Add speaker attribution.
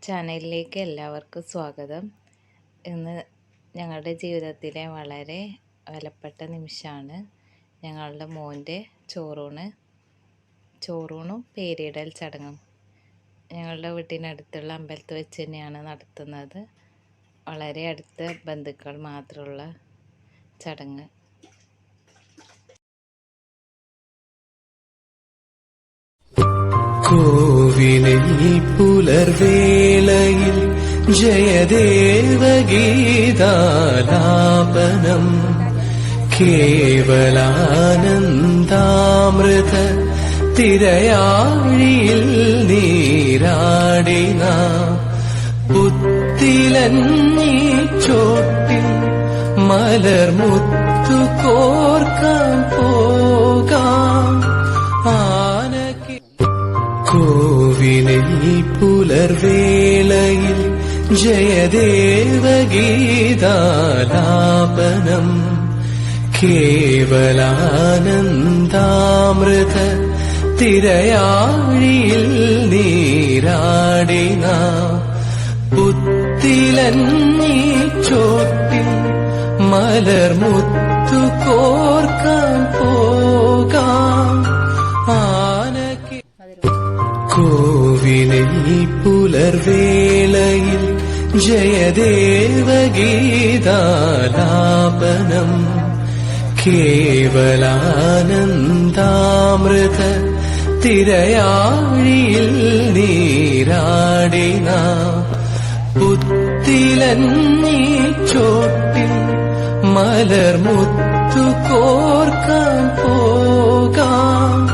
Speaker 1: ചാനലിലേക്ക് എല്ലാവർക്കും സ്വാഗതം. ഇന്ന് ഞങ്ങളുടെ ജീവിതത്തിലെ വളരെ വിലപ്പെട്ട നിമിഷമാണ് ഞങ്ങളുടെ മോൻ്റെ ചോറൂണും പേരിടൽ ചടങ്ങും. ഞങ്ങളുടെ വീട്ടിനടുത്തുള്ള അമ്പലത്തിൽ വെച്ച് തന്നെയാണ് നടത്തുന്നത്. വളരെ അടുത്ത ബന്ധുക്കൾ മാത്രമുള്ള ചടങ്ങ്.
Speaker 2: കോവിലിൽ പുലർവേളയിൽ ജയദേവഗീതാലാപനം കേവലാനന്ദാമൃത തിരയാഴിയിൽ നീരാടിന പുത്തിലന്നീ ചോട്ടിൽ മലർമുത്തു കോർക്കാൻ പോകാം. കോവിലിൽ പുലർവേളയിൽ ജയദേവഗീതാലാപനം കേവലാനന്ദാമൃത തിരയാഴിയിൽ നീരാടിന പുത്തിലന്നീ ചോട്ടിൽ മലർമുത്തു കോർക്കാൻ പോകാം. കോവിലിൽ പുലർവേളയിൽ ജയദേവഗീതാലാപനം കേവലാനന്ദാമൃത തിരയാഴിയിൽ നീരാടിന പുത്തിലന്നീ ചോട്ടിൽ മലർമുത്തു കോർക്കാൻ പോകാം.